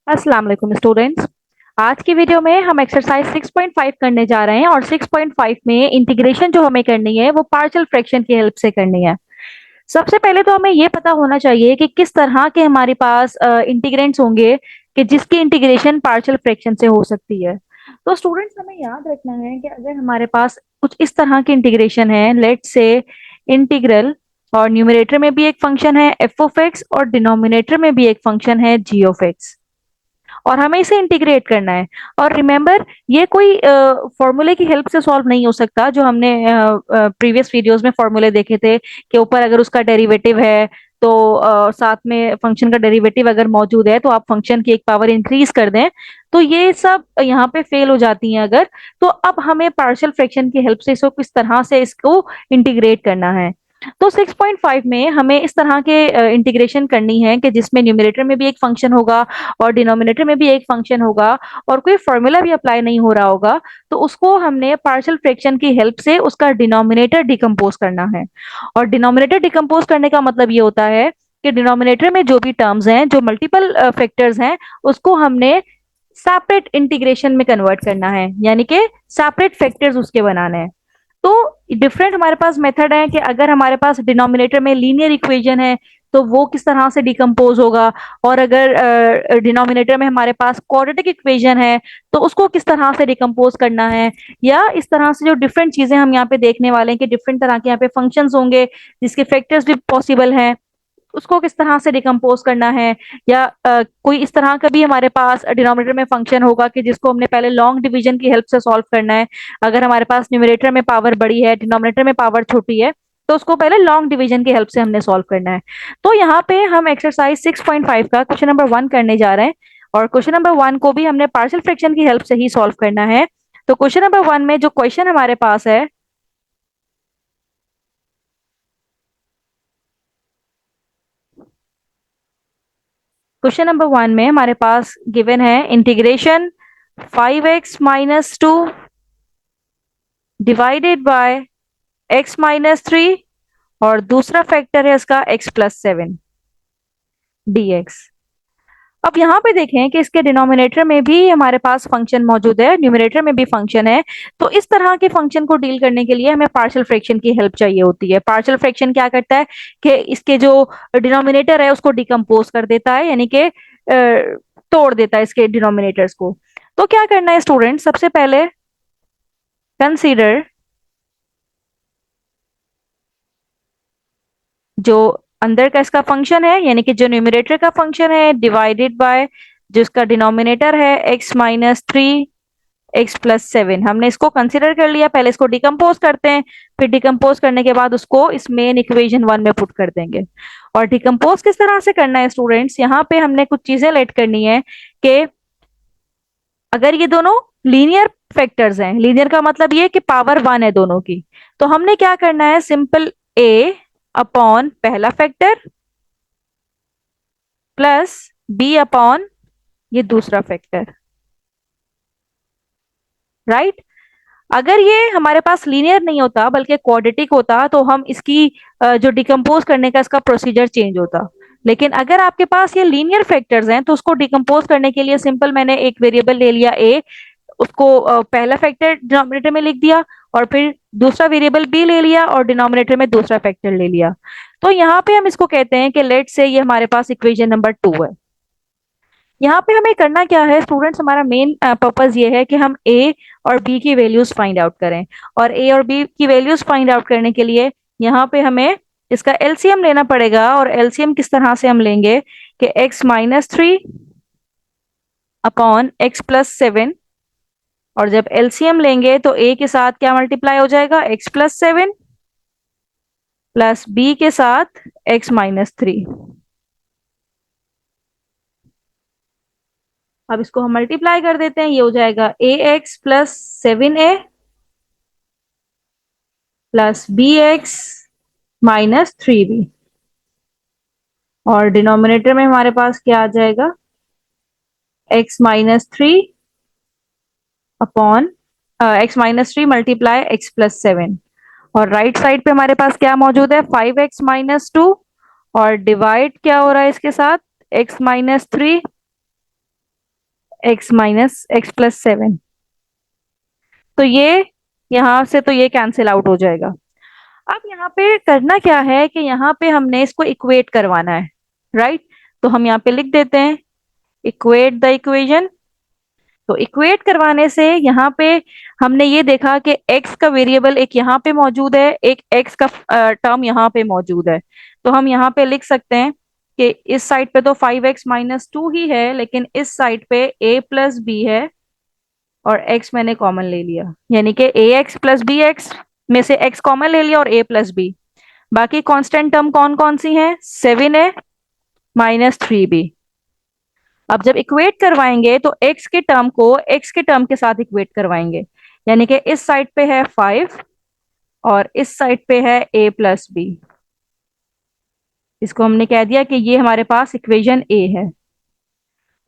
अस्सलाम वालेकुम स्टूडेंट्स। आज की वीडियो में हम एक्सरसाइज 6.5 करने जा रहे हैं और 6.5 में इंटीग्रेशन जो हमें करनी है वो पार्शियल फ्रैक्शन की हेल्प से करनी है। सबसे पहले तो हमें ये पता होना चाहिए कि किस तरह के हमारे पास इंटीग्रेंट्स होंगे कि जिसकी इंटीग्रेशन पार्शियल फ्रैक्शन से हो सकती है। तो स्टूडेंट्स हमें याद रखना है कि अगर हमारे पास कुछ इस तरह की इंटीग्रेशन है, लेट से इंटीग्रल, और न्यूमरेटर में भी एक फंक्शन है एफ ऑफ एक्स और डिनोमिनेटर में भी एक फंक्शन है जी ऑफ एक्स, और हमें इसे इंटीग्रेट करना है। और रिमेंबर, ये कोई फॉर्मूले की हेल्प से सॉल्व नहीं हो सकता। जो हमने प्रीवियस वीडियोस में फॉर्मूले देखे थे कि ऊपर अगर उसका डेरिवेटिव है तो साथ में फंक्शन का डेरिवेटिव अगर मौजूद है तो आप फंक्शन की एक पावर इंक्रीज कर दें, तो ये सब यहाँ पे फेल हो जाती हैं अगर। तो अब हमें पार्शियल फ्रैक्शन की हेल्प से इसको किस तरह से इसको इंटीग्रेट करना है। तो 6.5 में हमें इस तरह के इंटीग्रेशन करनी है कि जिसमें न्यूमरेटर में भी एक फंक्शन होगा और डिनोमिनेटर में भी एक फंक्शन होगा और कोई फॉर्मूला भी अप्लाई नहीं हो रहा होगा। तो उसको हमने पार्शियल फ्रैक्शन की हेल्प से उसका डिनोमिनेटर डिकम्पोज करना है। और डिनोमिनेटर डिकम्पोज करने का मतलब ये होता है कि डिनोमिनेटर में जो भी टर्म्स हैं, जो मल्टीपल फैक्टर्स हैं, उसको हमने सेपरेट इंटीग्रेशन में कन्वर्ट करना है, यानी कि सेपरेट फैक्टर्स उसके बनाने हैं। तो डिफरेंट हमारे पास मेथड है कि अगर हमारे पास डिनोमिनेटर में लीनियर इक्वेशन है तो वो किस तरह से डिकम्पोज होगा, और अगर डिनोमिनेटर में हमारे पास क्वाड्रेटिक इक्वेशन है तो उसको किस तरह से डिकम्पोज करना है। या इस तरह से जो डिफरेंट चीजें हम यहाँ पे देखने वाले हैं कि डिफरेंट तरह के यहाँ पे फंक्शंस होंगे जिसके फैक्टर्स भी पॉसिबल हैं, उसको किस तरह से डिकम्पोज करना है। या कोई इस तरह का भी हमारे पास डिनोमिनेटर में फंक्शन होगा कि जिसको हमने पहले लॉन्ग डिवीजन की हेल्प से सॉल्व करना है। अगर हमारे पास न्यूमरेटर में पावर बड़ी है, डिनोमिनेटर में पावर छोटी है, तो उसको पहले लॉन्ग डिवीजन की हेल्प से हमने सॉल्व करना है। तो यहाँ पे हम एक्सरसाइज 6.5 का क्वेश्चन नंबर 1 करने जा रहे हैं, और क्वेश्चन नंबर 1 को भी हमने पार्शियल फ्रैक्शन की हेल्प से ही सॉल्व करना है। तो क्वेश्चन नंबर 1 में जो क्वेश्चन हमारे पास है, क्वेश्चन नंबर 1 में हमारे पास गिवन है integration 5x-2 divided by x-3, और दूसरा फैक्टर है इसका x+7 dx। अब यहाँ पे देखें कि इसके डिनोमिनेटर में भी हमारे पास फंक्शन मौजूद है, न्यूमरेटर में भी फंक्शन है। तो इस तरह के फंक्शन को डील करने के लिए हमें पार्शियल फ्रैक्शन की हेल्प चाहिए होती है। पार्शियल फ्रैक्शन क्या करता है कि इसके जो डिनोमिनेटर है उसको डिकम्पोज कर देता है, यानी कि तोड़ देता है इसके डिनोमिनेटर्स को। तो क्या करना है स्टूडेंट, सबसे पहले कंसीडर जो अंदर का इसका फंक्शन है, यानी कि जो न्यूमरेटर का फंक्शन है, डिवाइडेड बाय जिसका डिनोमिनेटर है x-3 x+7। हमने इसको कंसिडर कर लिया, पहले इसको डिकम्पोज करते हैं, फिर डिकम्पोज करने के बाद उसको इस मेन इक्वेशन 1 में पुट कर देंगे। और डिकम्पोज किस तरह से करना है स्टूडेंट्स, यहाँ पे हमने कुछ चीजें लेट करनी है कि अगर ये दोनों लीनियर फैक्टर्स हैं, लीनियर का मतलब ये कि पावर 1 है दोनों की, तो हमने क्या करना है, सिंपल a अपॉन पहला फैक्टर प्लस b अपॉन ये दूसरा फैक्टर, राइट। अगर ये हमारे पास लीनियर नहीं होता बल्कि क्वाड्रेटिक होता तो हम इसकी जो डिकम्पोज करने का इसका प्रोसीजर चेंज होता। लेकिन अगर आपके पास ये लीनियर फैक्टर्स हैं तो उसको डिकम्पोज करने के लिए सिंपल मैंने एक वेरिएबल ले लिया a, उसको पहला फैक्टर डिनोमिनेटर में लिख दिया, और फिर दूसरा वेरिएबल b ले लिया और डिनोमिनेटर में दूसरा फैक्टर ले लिया। तो यहाँ पे हम इसको कहते हैं कि लेट से ये हमारे पास इक्वेशन नंबर 2 है। यहाँ पे हमें करना क्या है स्टूडेंट्स, हमारा मेन पर्पस ये है कि हम a और b की वैल्यूज फाइंड आउट करें। और a और b की वैल्यूज फाइंड आउट करने के लिए यहाँ पे हमें इसका एलसीएम लेना पड़ेगा। और एलसीएम किस तरह से हम लेंगे कि x-3 अपॉन x+7, और जब एलसीएम लेंगे तो a के साथ क्या मल्टीप्लाई हो जाएगा, x+7 प्लस b के साथ x-3। अब इसको हम मल्टीप्लाई कर देते हैं, ये हो जाएगा ax+7a प्लस bx-3b, और डिनोमिनेटर में हमारे पास क्या आ जाएगा, x-3 upon x-3 multiply x+7। और राइट साइड पे हमारे पास क्या मौजूद है, 5x-2, और डिवाइड क्या हो रहा है इसके साथ, x-3 x minus x plus 7। तो ये यहाँ से तो ये कैंसिल आउट हो जाएगा। अब यहाँ पे करना क्या है कि यहाँ पे हमने इसको इक्वेट करवाना है, राइट। तो हम यहाँ पे लिख देते हैं इक्वेट द इक्वेशन। तो इक्वेट करवाने से यहाँ पे हमने ये देखा कि x का वेरिएबल एक यहाँ पे मौजूद है, एक x का टर्म यहाँ पे मौजूद है। तो हम यहाँ पे लिख सकते हैं कि इस साइड पे तो 5x-2 ही है, लेकिन इस साइड पे a प्लस बी है और x मैंने कॉमन ले लिया, यानी कि ax प्लस बी एक्स में से x कॉमन ले लिया और a प्लस बी। बाकी कांस्टेंट टर्म कौन कौन सी हैं? 7a minus 3b। अब जब इक्वेट करवाएंगे तो x के टर्म को x के टर्म के साथ इक्वेट करवाएंगे, यानी कि इस साइड पे है 5 और इस साइड पे है a प्लस बी। इसको हमने कह दिया कि ये हमारे पास इक्वेशन a है।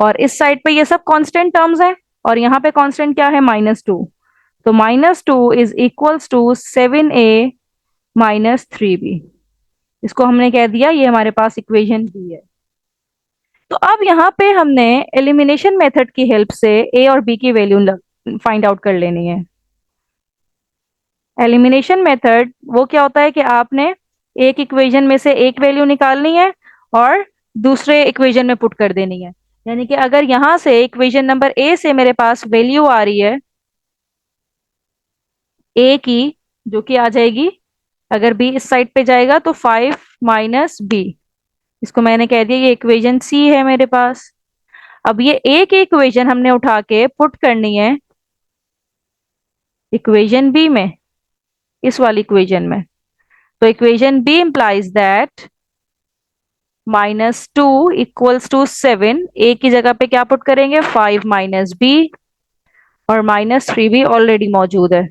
और इस साइड पे ये सब कांस्टेंट टर्म्स हैं और यहाँ पे कांस्टेंट क्या है? -2। तो -2 is equals to 7a minus 3b। इसको हमने कह दिया ये हमारे पास इक्वेशन b है। तो अब यहाँ पे हमने एलिमिनेशन मेथड की हेल्प से a और b की वैल्यू फाइंड आउट कर लेनी है। एलिमिनेशन मेथड वो क्या होता है कि आपने एक इक्वेशन में से एक वैल्यू निकालनी है और दूसरे इक्वेशन में पुट कर देनी है। यानी कि अगर यहां से इक्वेशन नंबर ए से मेरे पास वैल्यू आ रही है ए की, जो कि आ जाएगी, अगर बी इस साइड पे जाएगा तो 5 माइनस बी। इसको मैंने कह दिया ये इक्वेशन सी है मेरे पास। अब ये ए की इक्वेशन हमने उठा के पुट करनी है इक्वेशन बी में, इस वाली इक्वेशन में। तो equation B implies that -2 equals to 7। A की जगह पे क्या पुट करेंगे? 5 माइनस बी और -3b ऑलरेडी मौजूद है।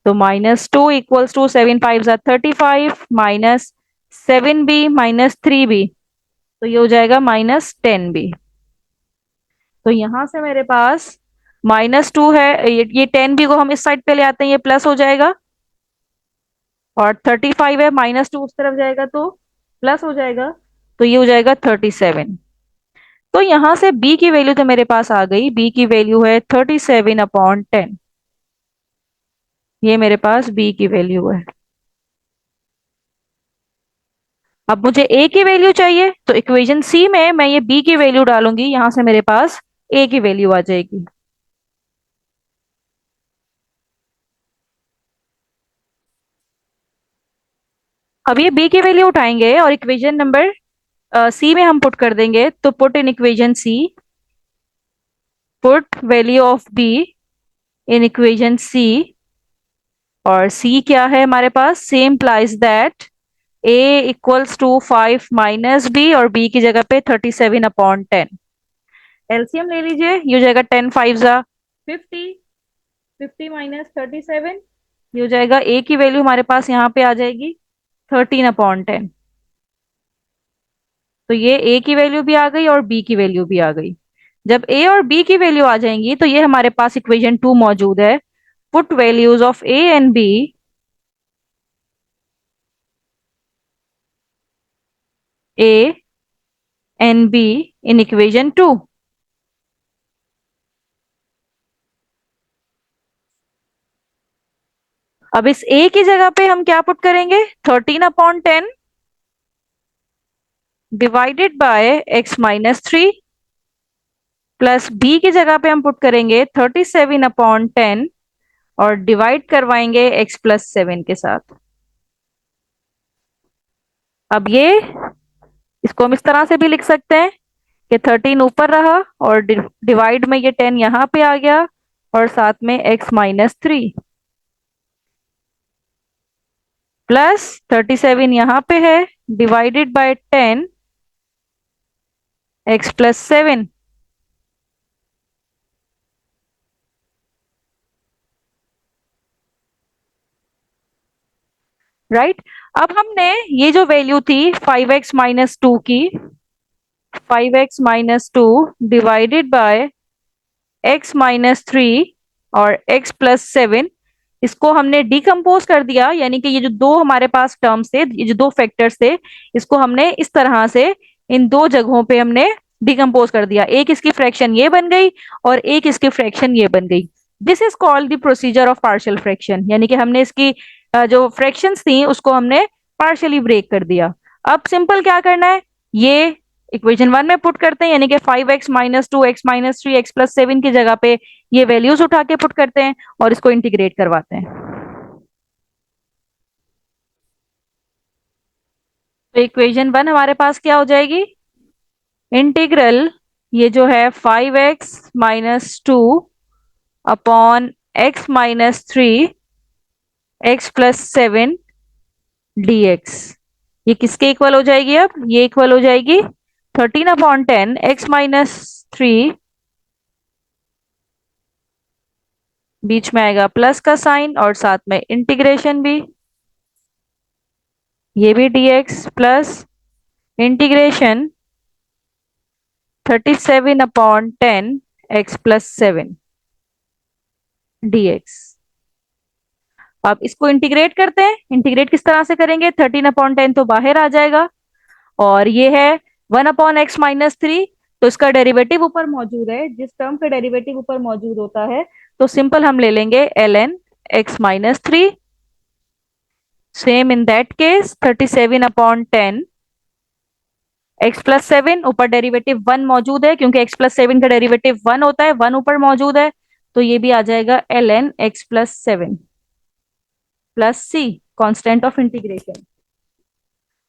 तो -2 equals to 7 5 35 minus 7b minus 3b, तो ये हो जाएगा -10b। तो यहां से मेरे पास -2 है, ये 10b को हम इस साइड पे ले आते हैं, ये प्लस हो जाएगा। और 35 है, -2 उस तरफ जाएगा तो प्लस हो जाएगा, तो ये हो जाएगा 37। तो यहां से b की वैल्यू तो मेरे पास आ गई। b की वैल्यू है 37/10। ये मेरे पास b की वैल्यू है। अब मुझे a की वैल्यू चाहिए, तो इक्वेशन c में मैं ये b की वैल्यू डालूंगी, यहां से मेरे पास a की वैल्यू आ जाएगी। अब ये b की वैल्यू उठाएंगे और इक्वेशन नंबर c में हम पुट कर देंगे। तो put in equation c, put value of b in equation c। और c क्या है हमारे पास? Same implies that a equals to 5 minus b और b की जगह पे 37/10। एलसीएम ले लीजिए, ये हो जाएगा 10 5 जा 50, 50 माइनस 37, ये हो जाएगा। a की वैल्यू हमारे पास यहाँ पे आ जाएगी 13/10। तो ये a की वैल्यू भी आ गई और b की वैल्यू भी आ गई। जब a और b की वैल्यू आ जाएंगी तो ये हमारे पास इक्वेशन 2 मौजूद है। Put values of a and b a and b in equation 2। अब इस a की जगह पे हम क्या पुट करेंगे? 13/10 divided by x-3, plus b की जगह पे हम पुट करेंगे 37/10 और डिवाइड करवाएंगे x+7 के साथ। अब ये इसको हम इस तरह से भी लिख सकते हैं कि 13 ऊपर रहा और डिवाइड में ये 10 यहाँ पे आ गया और साथ में x-3 प्लस 37 यहाँ पे है डिवाइडेड बाय 10 x+7। राइट। अब हमने ये जो वैल्यू थी 5x-2 की, 5x-2 डिवाइडेड बाय x-3 और x+7, इसको हमने डिकम्पोज कर दिया। यानी कि ये जो दो हमारे पास टर्म्स थे, ये जो दो फैक्टर्स थे, इसको हमने इस तरह से इन दो जगहों पे हमने डिकम्पोज कर दिया, एक इसकी फ्रैक्शन ये बन गई और एक इसकी फ्रैक्शन ये बन गई। This is called the procedure of partial fraction, यानी कि हमने इसकी जो फ्रैक्शंस थी उसको हमने पार्शियली ब्रेक कर दिया। अब सिंपल क्या करना है, ये इक्वेशन वन में पुट करते हैं, यानी कि 5x-2x-3x+7 की जगह पे ये वैल्यूज उठा के पुट करते हैं और इसको इंटीग्रेट करवाते हैं। तो इक्वेशन वन हमारे पास क्या हो जाएगी, इंटीग्रल ये जो है 5x-2 upon x-3 x+7 dx, ये किसके इक्वल हो जाएगी, अब ये इक्वल हो जाएगी 13/10 x-3, बीच में आएगा प्लस का साइन और साथ में इंटीग्रेशन भी, ये भी dx plus integration 37/10 x+7 dx। अब इसको इंटीग्रेट करते हैं, इंटीग्रेट किस तरह से करेंगे, 13/10 तो बाहर आ जाएगा और ये है 1/x-3, तो इसका डेरिवेटिव ऊपर मौजूद है, जिस टर्म का डेरिवेटिव ऊपर मौजूद होता है तो सिंपल हम ले लेंगे ln x-3। Same in that case 37/10 x+7, ऊपर डेरिवेटिव 1 मौजूद है क्योंकि x+7 का डेरिवेटिव 1 होता है, 1 ऊपर मौजूद है, तो ये भी आ जाएगा ln x+7 plus C, constant of integration.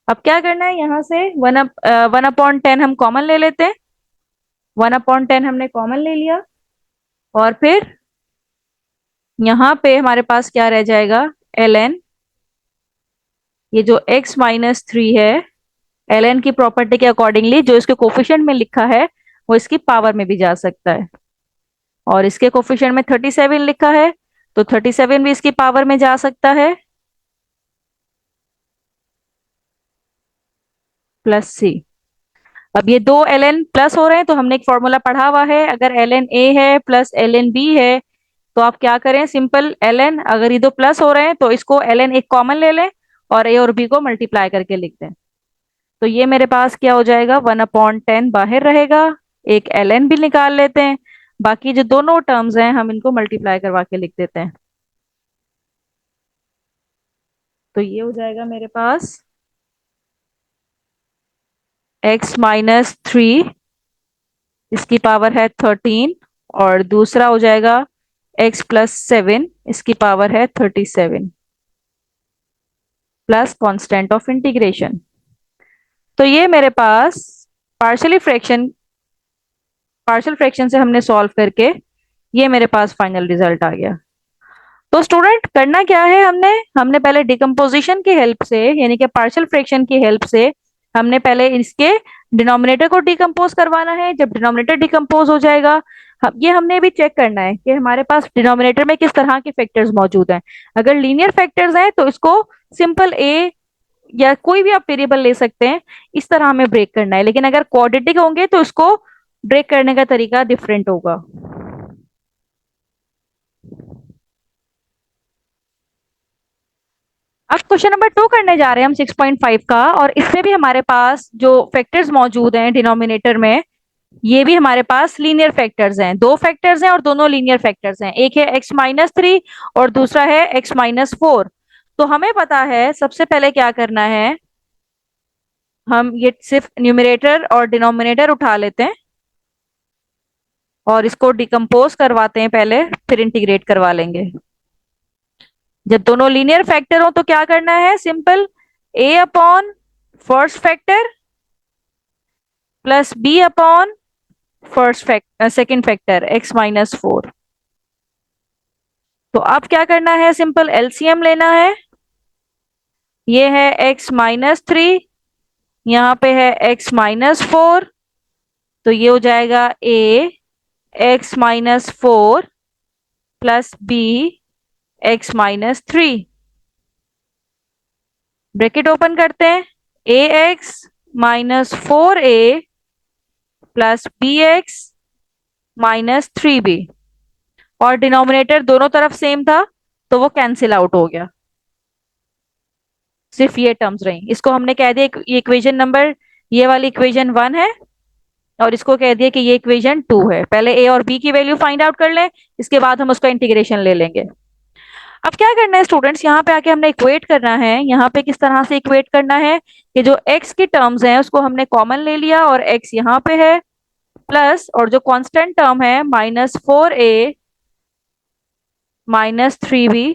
अब क्या करना है, यहां से 1/10 हम कॉमन ले लेते हैं, 1/10 हमने कॉमन ले लिया और फिर यहाँ पे हमारे पास क्या रह जाएगा, ln ये जो x-3 है, ln की प्रॉपर्टी के अकॉर्डिंगली जो इसके कोफिशिएंट में लिखा है वो इसकी पावर में भी जा सकता है, और इसके कोफिशिएंट में 37 लिखा है तो 37 भी इसकी पावर में जा सकता है, प्लस सी। अब ये दो ln प्लस हो रहे हैं तो हमने एक फॉर्मूला पढ़ा हुआ है, अगर ln a है प्लस ln b है तो आप क्या करें, सिंपल ln, अगर ये दो प्लस हो रहे हैं तो इसको ln एक कॉमन ले लें और a और b को मल्टीप्लाई करके लिख दें। तो ये मेरे पास क्या हो जाएगा, 1/10 बाहर रहेगा, एक ln भी निकाल लेते हैं, बाकी जो दोनों टर्म्स हैं हम इनको मल्टीप्लाई करवा के लिख देते हैं। तो ये हो जाएगा मेरे पास x-3, इसकी पावर है 13, और दूसरा हो जाएगा x+7, इसकी पावर है 37 प्लस कांस्टेंट ऑफ इंटीग्रेशन। तो ये मेरे पास पार्शियल फ्रैक्शन से हमने सॉल्व करके ये मेरे पास फाइनल रिजल्ट आ गया। तो स्टूडेंट करना क्या है, हमने हमने पहले डिकम्पोजिशन की हेल्प से, यानी कि पार्शियल फ्रैक्शन की हेल्प से हमने पहले इसके डिनोमिनेटर को डिकम्पोज करवाना है। जब डिनोमिनेटर डिकम्पोज हो जाएगा, ये हमने भी चेक करना है कि हमारे पास डिनोमिनेटर में किस तरह के फैक्टर्स मौजूद हैं। अगर लीनियर फैक्टर्स हैं तो इसको सिंपल ए या कोई भी आप वेरिएबल ले सकते हैं, इस तरह हमें ब्रेक करना है, लेकिन अगर क्वाड्रेटिक होंगे तो इसको ब्रेक करने का तरीका डिफरेंट होगा। अब क्वेश्चन नंबर 2 करने जा रहे हैं हम 6.5 का, और इसमें भी हमारे पास जो फैक्टर्स मौजूद हैं डिनोमिनेटर में, ये भी हमारे पास लीनियर फैक्टर्स हैं, दो फैक्टर्स हैं और दोनों लीनियर फैक्टर्स हैं, एक है x-3 और दूसरा है x-4। तो हमें पता है सबसे पहले क्या करना है, हम ये सिर्फ न्यूमरेटर और डिनोमिनेटर उठा लेते हैं और इसको डिकम्पोज करवाते हैं पहले, फिर इंटीग्रेट करवा लेंगे। जब दोनों लीनियर फैक्टर हो तो क्या करना है, simple a upon first factor plus b upon second factor x-4। तो अब क्या करना है, सिंपल एलसीएम लेना है, ये है x-3, यहाँ पे है x-4, तो ये हो जाएगा a x-4 plus b x-3, bracket open करते हैं, ax-4a प्लस bx-3b, और डिनोमिनेटर दोनों तरफ सेम था तो वो कैंसिल आउट हो गया, सिर्फ ये टर्म्स रही। इसको हमने कह दिया ये इक्वेशन नंबर, ये वाली इक्वेशन 1 है, और इसको कह दिया कि ये इक्वेशन 2 है। पहले ए और बी की वैल्यू फाइंड आउट कर लें, इसके बाद हम उसका इंटीग्रेशन ले लेंगे। अब क्या करना है स्टूडेंट्स, यहाँ पे आके हमने इक्वेट करना है। यहाँ पे किस तरह से इक्वेट करना है कि जो x की टर्म्स हैं उसको हमने कॉमन ले लिया और x यहाँ पे है, प्लस और जो कांस्टेंट टर्म है -4a -3b,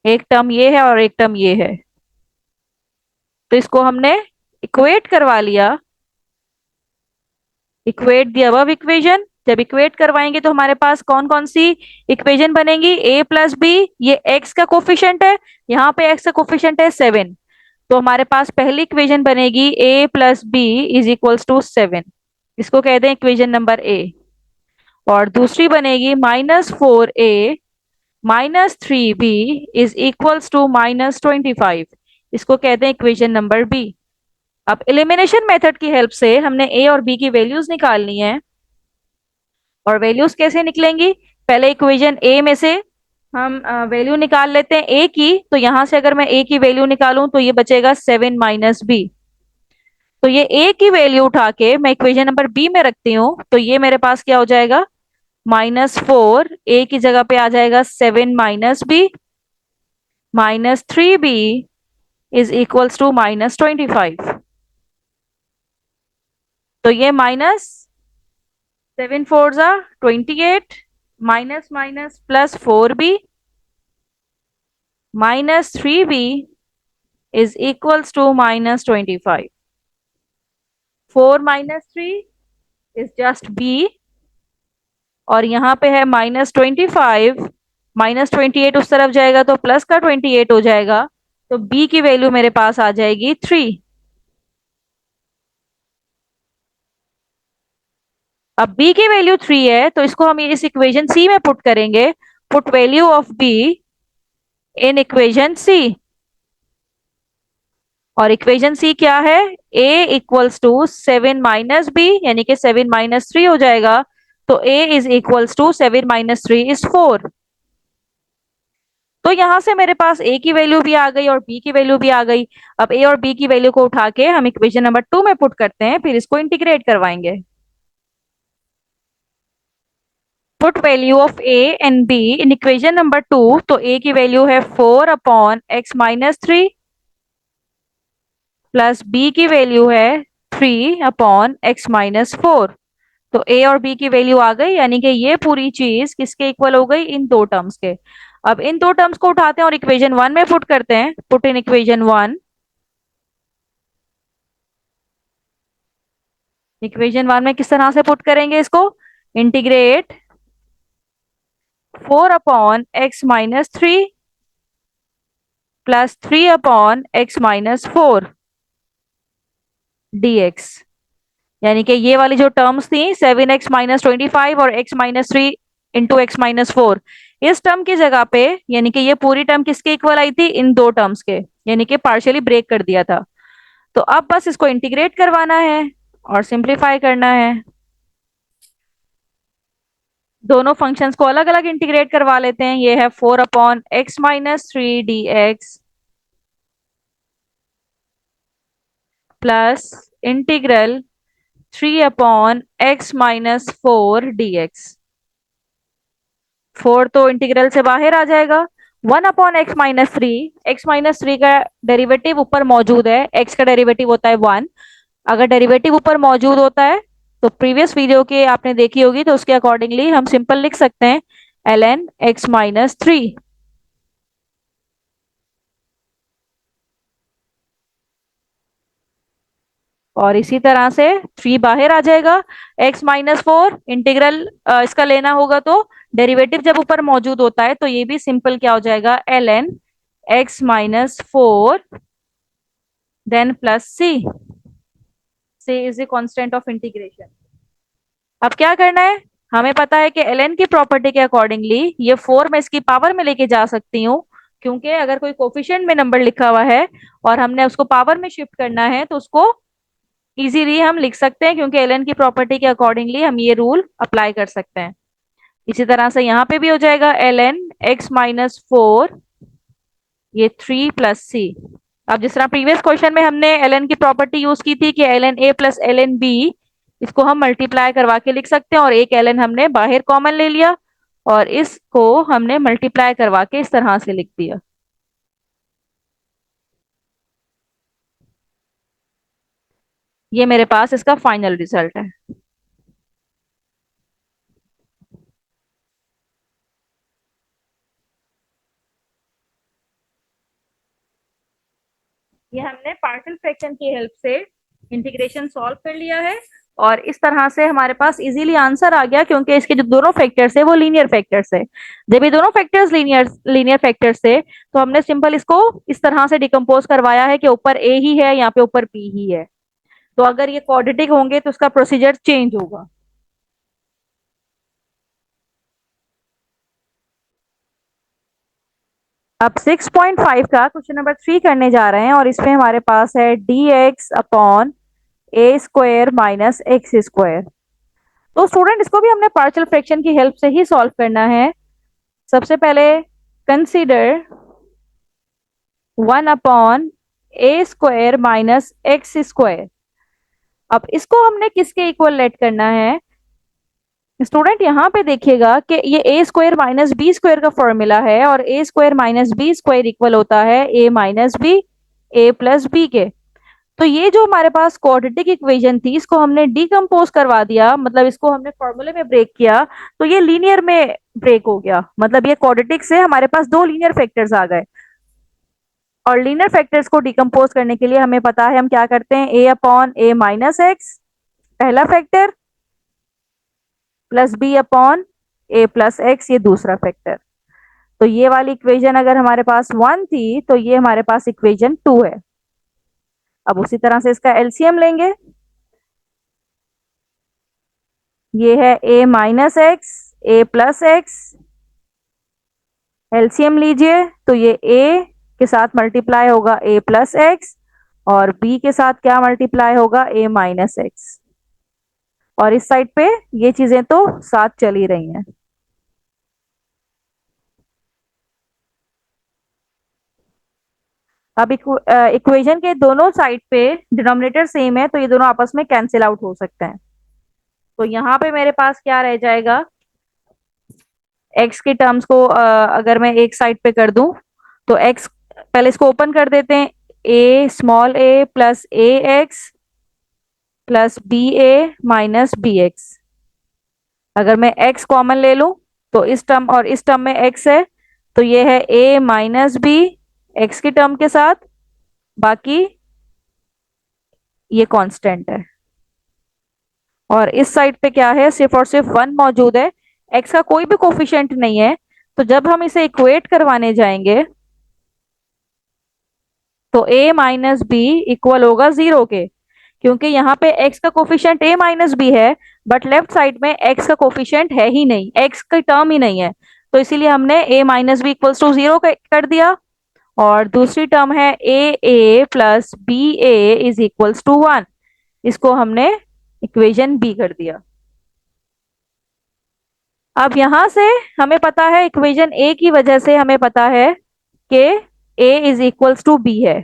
एक टर्म ये है और एक टर्म ये है, तो इसको हमने इक्वेट करवा लिया। Equate the above equation. जब इक्वेट करवाएंगे तो हमारे पास कौन कौन सी इक्वेशन बनेगी, a प्लस बी, ये x का कोफिशिएंट है, यहाँ पे x का कोफिशिएंट है 7, तो हमारे पास पहली इक्वेशन बनेगी a plus B is equals to 7, इसको कहते हैं इक्वेशन नंबर a। और दूसरी बनेगी -4a -3b is equals to -25, इसको कहते हैं इक्वेशन नंबर b। अब एलिमिनेशन मेथड की हेल्प से हमने a और b की वैल्यूज निकालनी है। और वैल्यूज कैसे निकलेंगी, पहले इक्वेशन a में से हम वैल्यू निकाल लेते हैं a की, तो यहां से अगर मैं a की वैल्यू निकालूं तो ये बचेगा 7 -b। तो ये a की वैल्यू उठा के मैं इक्वेशन नंबर b में रखती हूँ, तो ये मेरे पास क्या हो जाएगा, -4, a की जगह पे आ जाएगा 7 -b -3b is equals to -25। तो ये -7 4 = 28, minus minus +4b -3b is equals to -25। 4 -3 is just b, और यहाँ पे है -25, -28 उस तरफ जाएगा तो प्लस का 28 हो जाएगा, तो b की वैल्यू मेरे पास आ जाएगी 3। अब b की वैल्यू 3 है तो इसको हम इस इक्वेशन c में पुट करेंगे। Put value of b in equation c, और इक्वेशन सी क्या है, a इक्वल्स टू 7 -b, यानी कि 7 -3 हो जाएगा, तो a is equals to 7 -3 is 4। तो यहां से मेरे पास a की वैल्यू भी आ गई और b की वैल्यू भी आ गई। अब a और b की वैल्यू को उठा के हम इक्वेशन नंबर 2 में पुट करते हैं, फिर इसको इंटीग्रेट करवाएंगे। Put value of a and b in equation number 2, तो a की वैल्यू है 4/x-3 प्लस b की वैल्यू है 3/x-4। तो a और b की वैल्यू आ गई, यानी कि ये पूरी चीज किसके इक्वल हो गई, इन दो टर्म्स के। अब इन दो टर्म्स को उठाते हैं और इक्वेशन 1 में पुट करते हैं। Put in equation 1। इक्वेशन 1 में किस तरह से पुट करेंगे इसको, integrate 4/x-3 plus 3/x-4 dx, यानी कि ये वाली जो टर्म्स थी 7x-25 और x-3 इंटू x-4, इस टर्म की जगह पे, यानी कि ये पूरी टर्म किसके इक्वल आई थी, इन दो टर्म्स के, यानी कि पार्शियली ब्रेक कर दिया था। तो अब बस इसको इंटीग्रेट करवाना है और सिंप्लीफाई करना है। दोनों फंक्शंस को अलग अलग इंटीग्रेट करवा लेते हैं। ये है 4/x-3 dx plus integral 3/x-4 dx। 4 तो इंटीग्रल से बाहर आ जाएगा। 1/x-3, x-3 का डेरिवेटिव ऊपर मौजूद है, x का डेरिवेटिव होता है 1। अगर डेरिवेटिव ऊपर मौजूद होता है तो प्रीवियस वीडियो के आपने देखी होगी, तो उसके अकॉर्डिंगली हम सिंपल लिख सकते हैं ln x-3। और इसी तरह से 3 बाहर आ जाएगा। x-4 इंटीग्रल इसका लेना होगा, तो डेरिवेटिव जब ऊपर मौजूद होता है तो ये भी सिंपल क्या हो जाएगा, ln x-4 then plus c is the constant of integration. अब क्या करना है, हमें पता है कि ln की प्रॉपर्टी के अकॉर्डिंगली ये 4 मैं इसकी पावर में लेके जा सकती हूँ, क्योंकि अगर कोई कोफिशिएंट में नंबर लिखा हुआ है और हमने उसको पावर में शिफ्ट करना है तो उसको इजीली हम लिख सकते हैं, क्योंकि ln की प्रॉपर्टी के अकॉर्डिंगली हम ये रूल अप्लाई कर सकते हैं। इसी तरह से यहाँ पे भी हो जाएगा ln x-4, ये 3 प्लस c। अब जिस तरह प्रीवियस क्वेश्चन में हमने ln की प्रॉपर्टी यूज की थी कि ln a plus ln b इसको हम मल्टीप्लाई करवा के लिख सकते हैं और एक ln हमने बाहर कॉमन ले लिया और इसको हमने मल्टीप्लाई करवा के इस तरह से लिख दिया। ये मेरे पास इसका फाइनल रिजल्ट है। ये हमने पार्शियल फ्रैक्शन की हेल्प से इंटीग्रेशन सॉल्व कर लिया है और इस तरह से हमारे पास इजीली आंसर आ गया, क्योंकि इसके जो दोनों फैक्टर्स है वो लीनियर फैक्टर्स है। जब ये दोनों फैक्टर्स लीनियर लीनियर फैक्टर्स थे तो हमने सिंपल इसको इस तरह से डिकम्पोज करवाया है कि ऊपर ए ही है, यहाँ पे ऊपर पी ही है। तो अगर ये क्वाड्रेटिक होंगे तो उसका प्रोसीजर चेंज होगा। अब 6.5 का क्वेश्चन नंबर 3 करने जा रहे हैं और इसमें हमारे पास है dx/a² - x²। तो स्टूडेंट इसको भी हमने पार्शियल फ्रैक्शन की हेल्प से ही सॉल्व करना है। सबसे पहले कंसीडर 1/a² - x²। अब इसको हमने किसके इक्वल लेट करना है स्टूडेंट? यहाँ पे देखिएगा कि ये a² - b² का फॉर्मूला है और a² - b² इक्वल होता है a - b a+b के। तो ये जो हमारे पास क्वाड्रेटिक इक्वेशन थी इसको हमने डिकम्पोज करवा दिया, मतलब इसको हमने फॉर्मूले में ब्रेक किया तो ये लीनियर में ब्रेक हो गया। मतलब ये क्वाड्रेटिक से हमारे पास दो लीनियर फैक्टर्स आ गए और लीनियर फैक्टर्स को डिकम्पोज करने के लिए हमें पता है हम क्या करते हैं, a/a - x पहला फैक्टर प्लस b/a+x ये दूसरा फैक्टर। तो ये वाली इक्वेशन अगर हमारे पास 1 थी तो ये हमारे पास इक्वेशन 2 है। अब उसी तरह से इसका एलसीएम लेंगे। ये है a-x a+x, एलसीएम लीजिए तो ये a के साथ मल्टीप्लाई होगा a+x और b के साथ क्या मल्टीप्लाई होगा a-x। और इस साइड पे ये चीजें तो साथ चल ही रही हैं। अब इक्वेशन के दोनों साइड पे डिनोमिनेटर सेम है तो ये दोनों आपस में कैंसिल आउट हो सकते हैं। तो यहाँ पे मेरे पास क्या रह जाएगा, एक्स के टर्म्स को अगर मैं एक साइड पे कर दूं तो एक्स, पहले इसको ओपन कर देते हैं, a plus ax plus ba - bx। अगर मैं x कॉमन ले लूं तो इस टर्म और इस टर्म में x है तो ये है a - b x की टर्म के साथ, बाकी ये कांस्टेंट है। और इस साइड पे क्या है, सिर्फ और सिर्फ 1 मौजूद है, x का कोई भी कोफिशिएंट नहीं है। तो जब हम इसे इक्वेट करवाने जाएंगे तो a - b इक्वल होगा 0 के, क्योंकि यहाँ पे x का कोफिशिएंट a - b है बट लेफ्ट साइड में x का कोफिशिएंट है ही नहीं, x का टर्म ही नहीं है। तो इसीलिए हमने a - b इक्वल्स टू 0 कर दिया। और दूसरी टर्म है a plus ba is equals to 1, इसको हमने इक्वेशन बी कर दिया। अब यहां से हमें पता है इक्वेशन ए की वजह से हमें पता है कि a is equals to B है,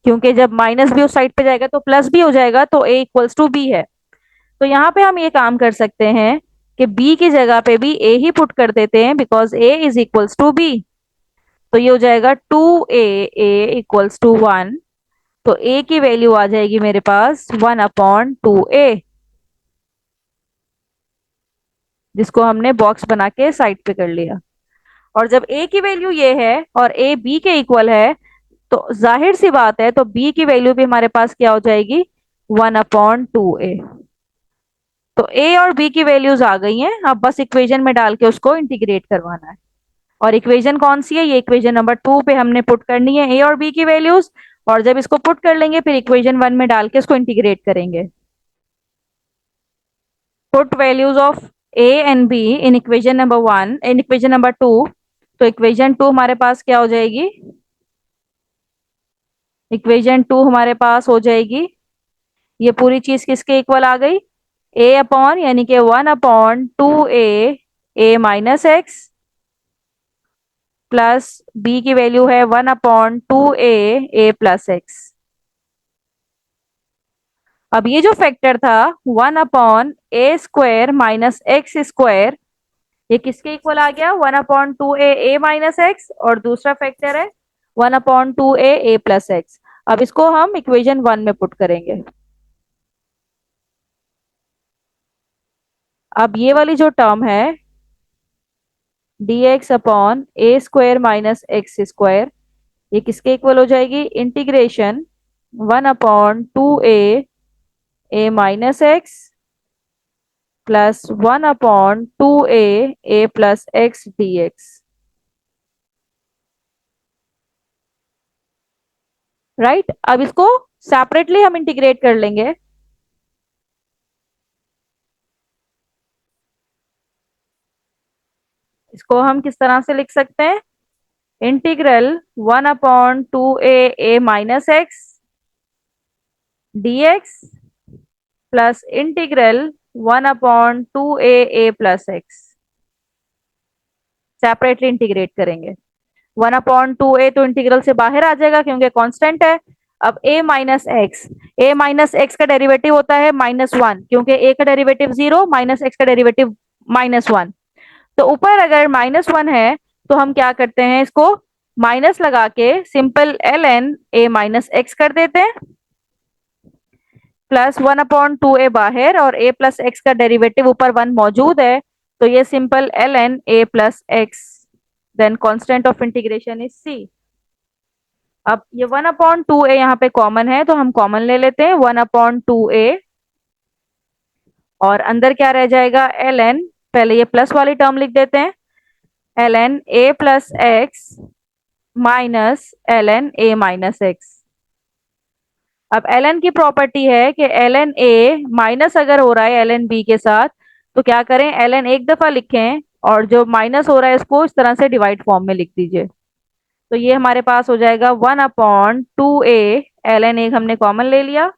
क्योंकि जब माइनस बी उस साइड पे जाएगा तो प्लस बी हो जाएगा, तो a इक्वल्स टू बी है। तो यहाँ पे हम ये काम कर सकते हैं कि b की जगह पे भी a ही पुट कर देते हैं, because a is equals to b। तो ये हो जाएगा 2a इक्वल्स टू 1। तो a की वैल्यू आ जाएगी मेरे पास 1/2a, जिसको हमने बॉक्स बना के साइड पे कर लिया। और जब a की वैल्यू ये है और a b के इक्वल है तो जाहिर सी बात है तो b की वैल्यू भी हमारे पास क्या हो जाएगी, 1/2a। तो a और b की वैल्यूज आ गई हैं, अब बस इक्वेशन में डाल के उसको इंटीग्रेट करवाना है। और इक्वेशन कौन सी है, ये इक्वेशन नंबर 2 पे हमने पुट करनी है a और b की वैल्यूज। और जब इसको पुट कर लेंगे फिर इक्वेशन 1 में डाल के उसको इंटीग्रेट करेंगे। Put values of a and b in equation number 1 in equation number 2। तो इक्वेशन 2 हमारे पास क्या हो जाएगी, इक्वेशन 2 हमारे पास हो जाएगी, ये पूरी चीज किसके इक्वल आ गई, a अपॉन यानी कि 1/2a प्लस b की वैल्यू है 1/2a a+x। अब ये जो फैक्टर था 1/a² - x², ये किसके इक्वल आ गया? 1/2a और दूसरा फैक्टर है 1/2a+x। अब इसको हम इक्वेशन 1 में पुट करेंगे। अब ये वाली जो टर्म है dx/a² - x², ये किसके इक्वल हो जाएगी? Integration 1/2a-x plus 1/2a+x dx। Right, अब इसको सेपरेटली हम इंटीग्रेट कर लेंगे। इसको हम किस तरह से लिख सकते हैं? Integral 1/2a-x dx plus integral 1/2a+x। Separately integrate करेंगे। 1/2a तो इंटीग्रल से बाहर आ जाएगा क्योंकि कांस्टेंट है। अब a माइनस एक्स का डेरिवेटिव होता है -1, क्योंकि a का डेरिवेटिव 0, -x का डेरिवेटिव -1। तो ऊपर अगर -1 है तो हम क्या करते हैं, इसको माइनस लगा के सिंपल ln a-x कर देते हैं, प्लस 1/2a बाहर और a+x का डेरिवेटिव ऊपर 1 मौजूद है, तो ये simple ln a+x, then constant of integration is c। अब ये 1/2a यहाँ पे कॉमन है तो हम कॉमन ले लेते हैं 1/2a, और अंदर क्या रह जाएगा? ln, पहले ये प्लस वाली टर्म लिख देते हैं, ln a+x minus ln a-x। अब ln की प्रॉपर्टी है कि ln a माइनस अगर हो रहा है ln b के साथ, तो क्या करें, ln एक दफा लिखें और जो माइनस हो रहा है इसको इस तरह से डिवाइड फॉर्म में लिख दीजिए। तो ये हमारे पास हो जाएगा 1/2a, ln एक हमने कॉमन ले लिया,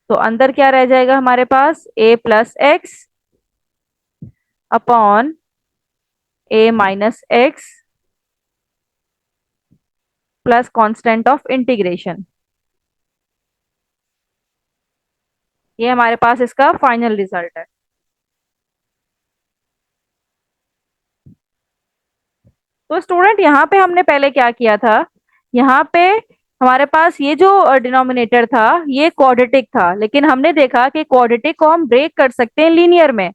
तो अंदर क्या रह जाएगा हमारे पास? a+x upon a-x plus constant of integration. ये हमारे पास इसका फाइनल रिजल्ट है। तो स्टूडेंट यहाँ पे हमने पहले क्या किया था, यहाँ पे हमारे पास ये जो डिनोमिनेटर था ये क्वाड्रेटिक था, लेकिन हमने देखा कि क्वाड्रेटिक को हम ब्रेक कर सकते हैं लीनियर में।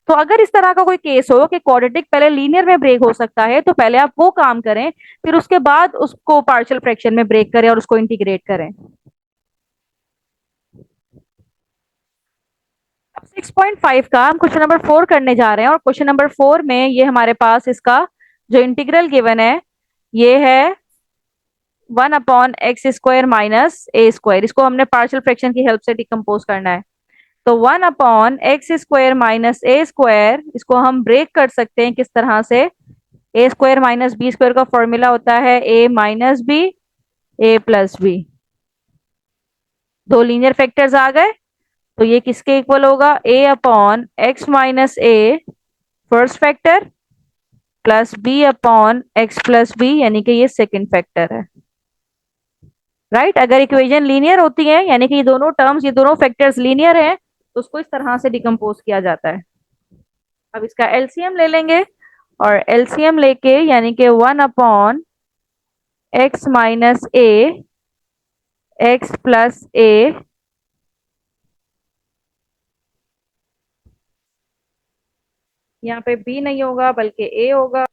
तो अगर इस तरह का कोई केस हो कि क्वाड्रेटिक पहले लीनियर में ब्रेक हो सकता है, तो पहले आप वो काम करें, फिर उसके बाद उसको पार्शियल फ्रैक्शन में ब्रेक करें और उसको इंटीग्रेट करें। अब 6.5 का हम क्वेश्चन नंबर 4 करने जा रहे हैं, और क्वेश्चन नंबर 4 में ये हमारे पास इसका जो इंटीग्रल गिवन है ये है 1/x² - इसको हमने पार्शियल फ्रैक्शन की हेल्प से डिकम्पोज करना है। तो 1/x² - इसको हम ब्रेक कर सकते हैं किस तरह से? a² - b² का फॉर्मूला होता है a-b a+b। दो लीनियर फैक्टर्स आ गए, तो ये किसके इक्वल होगा? a/x - a first factor plus b/x+b, यानी कि ये सेकंड फैक्टर है। राइट, अगर इक्वेशन लीनियर होती है, यानी कि ये दोनों टर्म्स, ये दोनों फैक्टर्स लीनियर हैं, तो उसको इस तरह से डिकम्पोज किया जाता है। अब इसका एलसीएम ले लेंगे, और एलसीएम लेके यानी कि 1/x - a x+a, यहाँ पे b नहीं होगा बल्कि a होगा।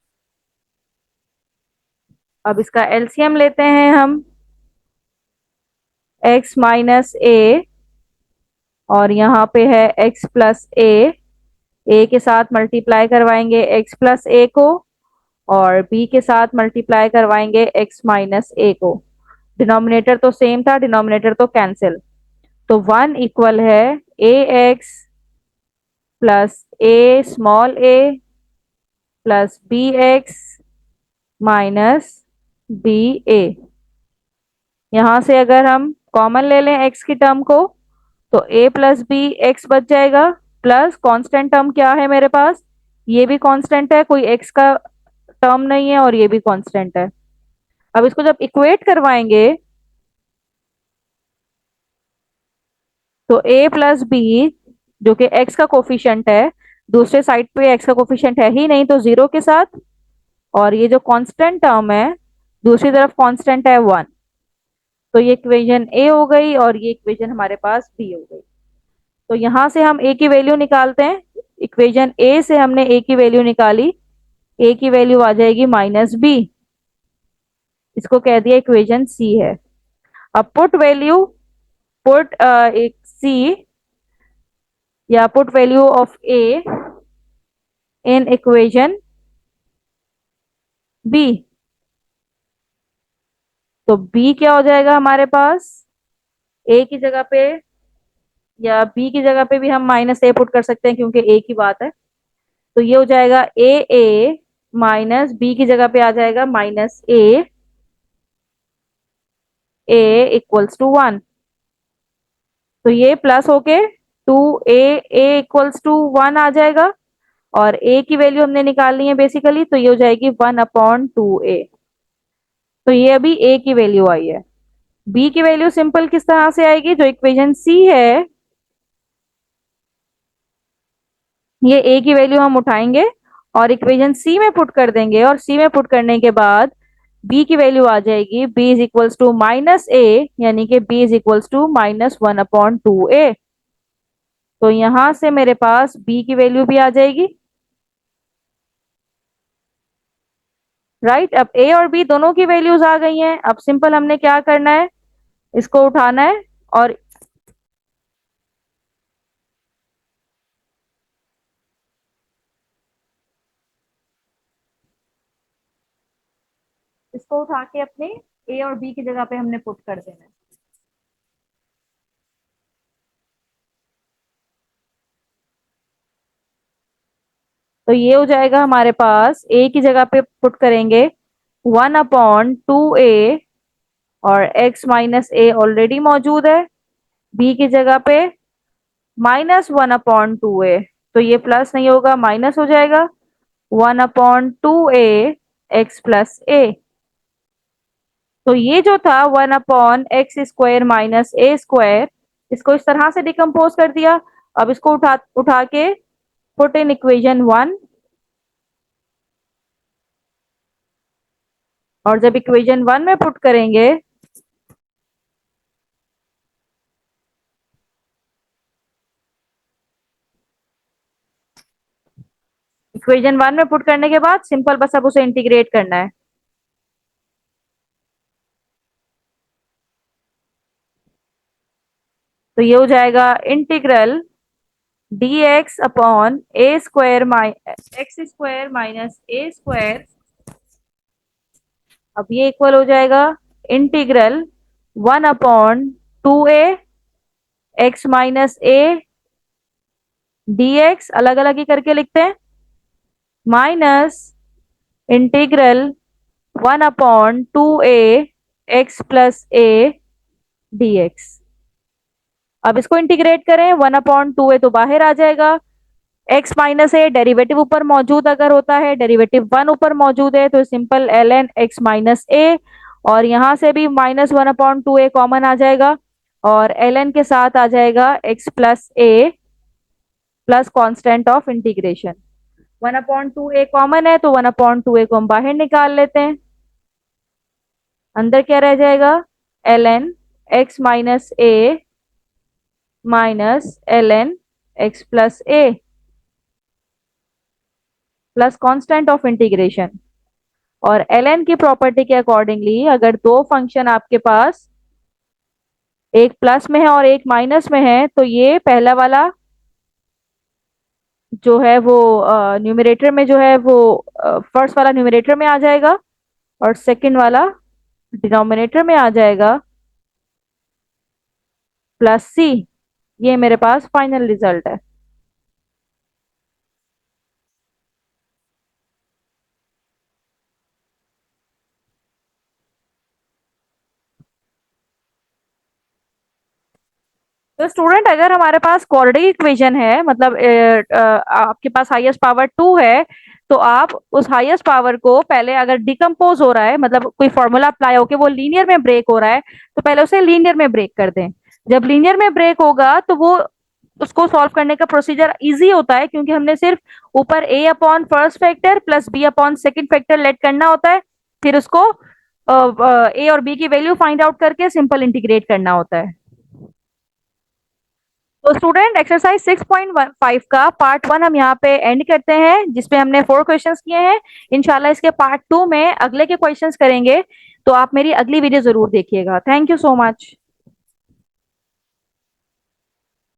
अब इसका एलसीएम लेते हैं हम, x - a, और यहाँ पे है x+a, a के साथ मल्टीप्लाई करवाएंगे x+a को, और b के साथ मल्टीप्लाई करवाएंगे x - a को। डिनोमिनेटर तो सेम था, डिनोमिनेटर तो कैंसिल, तो 1 इक्वल है ax plus a plus bx minus ba। यहाँ से अगर हम कॉमन ले लें x की टर्म को, तो a+b x बच जाएगा, प्लस कांस्टेंट टर्म क्या है मेरे पास? ये भी कांस्टेंट है, कोई x का टर्म नहीं है, और ये भी कांस्टेंट है। अब इसको जब इक्वेट करवाएंगे तो a प्लस बी, जो कि x का कोफिशिएंट है, दूसरे साइड पे x का कोफिशिएंट है ही नहीं तो 0 के साथ, और ये जो कांस्टेंट टर्म है दूसरी तरफ कांस्टेंट है 1। तो ये इक्वेशन a हो गई और ये इक्वेशन हमारे पास b हो गई। तो यहां से हम a की वैल्यू निकालते हैं। इक्वेशन a से हमने a की वैल्यू निकाली, a की वैल्यू आ जाएगी -b। इसको कह दिया इक्वेशन c है। अब पुट वैल्यू, पुट एक c या put value of a in equation b। तो b क्या हो जाएगा हमारे पास, a की जगह पे या b की जगह पे भी हम -a पुट कर सकते हैं क्योंकि a की बात है। तो ये हो जाएगा a माइनस b की जगह पे आ जाएगा -a इक्वल्स टू 1। तो ये प्लस होके 2a इक्वल्स टू 1 आ जाएगा, और a की वैल्यू हमने निकालनी है बेसिकली, तो ये हो जाएगी 1/2a। तो ये अभी a की वैल्यू आई है। b की वैल्यू सिंपल किस तरह से आएगी, जो इक्वेशन c है, ये a की वैल्यू हम उठाएंगे और इक्वेशन c में पुट कर देंगे, और c में पुट करने के बाद b की वैल्यू आ जाएगी b is equals to -a, यानी कि b is equals to -1/2a। तो यहां से मेरे पास b की वैल्यू भी आ जाएगी। राइट, अब a और b दोनों की वैल्यूज आ गई हैं। अब सिंपल हमने क्या करना है, इसको उठाना है और इसको उठा के अपने a और b की जगह पे हमने पुट कर देना है। तो ये हो जाएगा हमारे पास, a की जगह पे पुट करेंगे 1/2a, और x माइनस a ऑलरेडी मौजूद है। b की जगह पे -1/2a, तो ये प्लस नहीं होगा, माइनस हो जाएगा 1/2a x प्लस a। तो ये जो था 1/x² - a², इसको इस तरह से डिकम्पोज कर दिया। अब इसको उठा उठा के पुट इन इक्वेशन 1, और जब इक्वेशन 1 में पुट करेंगे इक्वेशन 1 में पुट करने के बाद सिंपल बस अब उसे इंटीग्रेट करना है। तो ये हो जाएगा इंटीग्रल dx/(x²-a²) अब ये इक्वल हो जाएगा इंटीग्रल 1/2a x माइनस ए dx, अलग अलग ही करके लिखते हैं, minus integral 1/2a x plus a dx। अब इसको इंटीग्रेट करें, 1/2a तो बाहर आ जाएगा, x माइनस ए डेरिवेटिव ऊपर मौजूद अगर होता है, डेरिवेटिव 1 ऊपर मौजूद है, तो सिंपल ln x माइनस ए, और यहां से भी -1/2a कॉमन आ जाएगा, और ln के साथ आ जाएगा x plus A plus constant of integration. 1/2a common है तो 1/2a को हम बाहर निकाल लेते हैं। अंदर क्या रह जाएगा, ln x minus A minus ln x plus A plus constant of integration. और ln की प्रॉपर्टी के अकॉर्डिंगली अगर दो फंक्शन आपके पास एक प्लस में है और एक माइनस में है, तो ये पहला वाला जो है वो न्यूमरेटर में जो है वो फर्स्ट वाला न्यूमरेटर में आ जाएगा, और सेकंड वाला डिनोमिनेटर में आ जाएगा प्लस सी। ये मेरे पास फाइनल रिजल्ट है। तो स्टूडेंट, अगर हमारे पास क्वाड्रेटिक इक्वेशन है, मतलब आपके पास हाईएस्ट पावर 2 है, तो आप उस हाईएस्ट पावर को पहले, अगर डिकम्पोज हो रहा है, मतलब कोई फॉर्मूला अप्लाई होके वो लीनियर में ब्रेक हो रहा है, तो पहले उसे लीनियर में ब्रेक कर दें। जब लीनियर में ब्रेक होगा तो वो उसको सॉल्व करने का प्रोसीजर इजी होता है, क्योंकि हमने सिर्फ ऊपर a upon first factor plus b upon second factor let करना होता है, फिर उसको a और b की वैल्यू फाइंड आउट करके सिंपल इंटीग्रेट करना होता है। तो स्टूडेंट, एक्सरसाइज 6.5 का पार्ट 1 हम यहाँ पे एंड करते हैं, जिसपे हमने 4 क्वेश्चंस किए हैं। इंशाल्लाह इसके पार्ट 2 में अगले के क्वेश्चंस करेंगे, तो आप मेरी अगली वीडियो जरूर देखिएगा। Thank you so much.